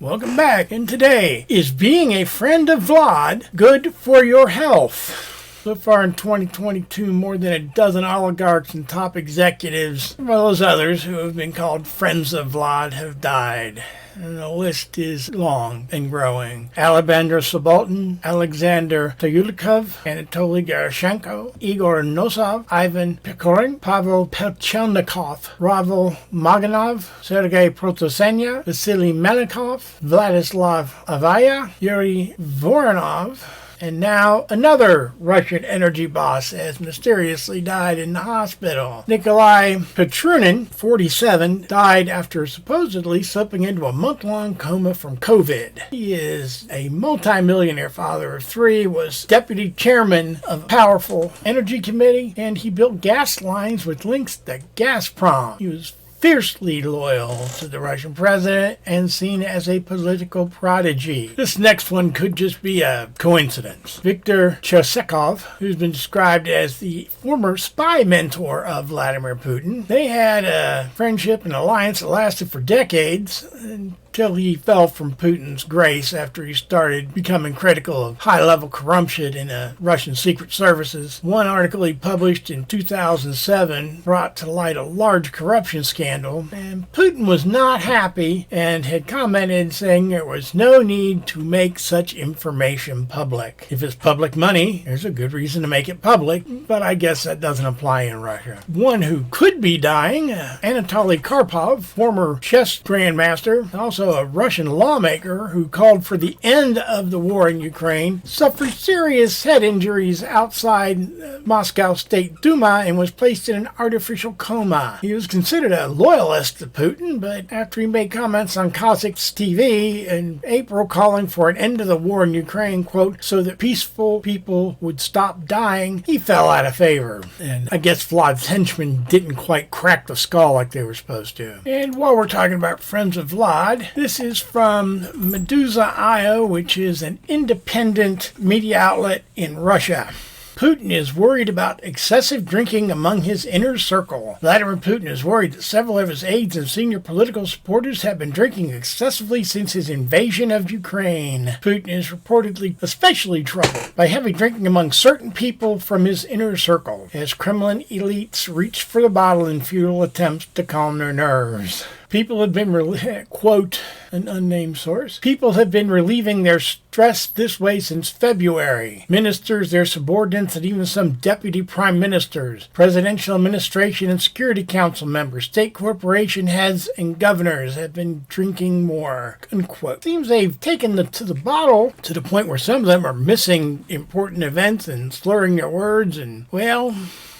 Welcome back, and today, is being a friend of Vlad good for your health? So far in 2022, more than a dozen oligarchs and top executives, as well as others who have been called friends of Vlad, have died. And the list is long and growing. Alexander Subotin, Alexander Tyulikov, Anatoly Gerashenko, Igor Nosov, Ivan Pekorin, Pavel Pelchelnikov, Ravel Maganov, Sergei Protosenya, Vasily Melikov, Vladislav Avaya, Yuri Voronov, and now another Russian energy boss has mysteriously died in the hospital. Nikolai Petrunin, 47, died after supposedly slipping into a month-long coma from COVID. He is a multi-millionaire father of three, was deputy chairman of a powerful energy committee, and he built gas lines with links to Gazprom. He was fiercely loyal to the Russian president and seen as a political prodigy. This next one could just be a coincidence. Viktor Chesekov, who's been described as the former spy mentor of Vladimir Putin, they had a friendship and alliance that lasted for decades until he fell from Putin's grace after he started becoming critical of high-level corruption in the Russian secret services. One article he published in 2007 brought to light a large corruption scandal, and Putin was not happy and had commented saying there was no need to make such information public. If it's public money, there's a good reason to make it public, but I guess that doesn't apply in Russia. One who could be dying, Anatoly Karpov, former chess grandmaster, also a Russian lawmaker who called for the end of the war in Ukraine, suffered serious head injuries outside Moscow State Duma and was placed in an artificial coma. He was considered a loyalist to Putin, but after he made comments on Kazakh's TV in April calling for an end to the war in Ukraine, quote, so that peaceful people would stop dying, he fell out of favor. And I guess Vlad's henchmen didn't quite crack the skull like they were supposed to. And while we're talking about friends of Vlad, this is from Meduza.io, which is an independent media outlet in Russia. Putin is worried about excessive drinking among his inner circle. Vladimir Putin is worried that several of his aides and senior political supporters have been drinking excessively since his invasion of Ukraine. Putin is reportedly especially troubled by heavy drinking among certain people from his inner circle, as Kremlin elites reach for the bottle in futile attempts to calm their nerves. People have been, quote, an unnamed source, people have been relieving their stress this way since February. Ministers, their subordinates, and even some deputy prime ministers, presidential administration and security council members, state corporation heads, and governors have been drinking more, unquote. Seems they've taken to the bottle to the point where some of them are missing important events and slurring their words, and, well,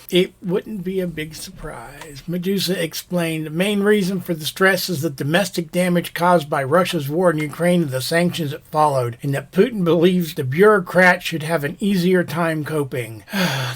it wouldn't be a big surprise. Medusa explained the main reason for the stress is the domestic damage caused by Russia's war in Ukraine and the sanctions that followed, and that Putin believes the bureaucrats should have an easier time coping.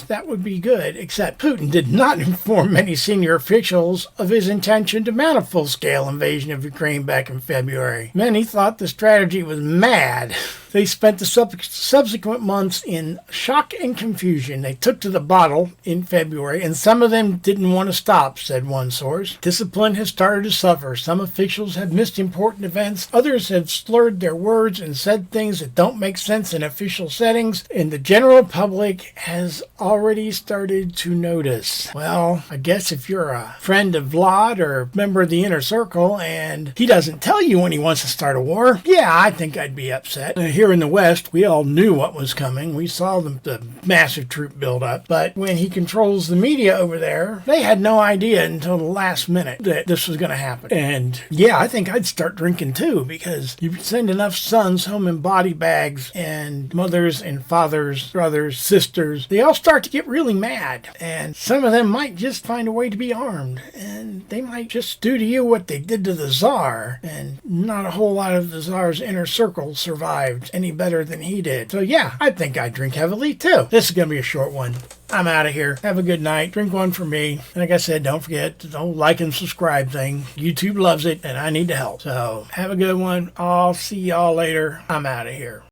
That would be good, except Putin did not inform many senior officials of his intention to mount a full-scale invasion of Ukraine back in February. Many thought the strategy was mad. They spent the subsequent months in shock and confusion. They took to the bottle in February, and some of them didn't want to stop, said one source. Discipline has started to suffer. Some officials have missed important events. Others have slurred their words and said things that don't make sense in official settings, and the general public has already started to notice. Well, I guess if you're a friend of Vlad or a member of the inner circle and he doesn't tell you when he wants to start a war, yeah, I think I'd be upset. Here in the West, we all knew what was coming. We saw the massive troop buildup. But when he controls the media over there, they had no idea until the last minute that this was going to happen. And yeah, I think I'd start drinking too, because you send enough sons home in body bags, and mothers and fathers, brothers, sisters, they all start to get really mad. And some of them might just find a way to be armed. And they might just do to you what they did to the Tsar. And not a whole lot of the Tsar's inner circle survived any better than he did. So yeah, I think I'd drink heavily too. This is going to be a short one. I'm out of here. Have a good night. Drink one for me. And like I said, don't forget the whole like and subscribe thing. YouTube loves it and I need the help. So have a good one. I'll see y'all later. I'm out of here.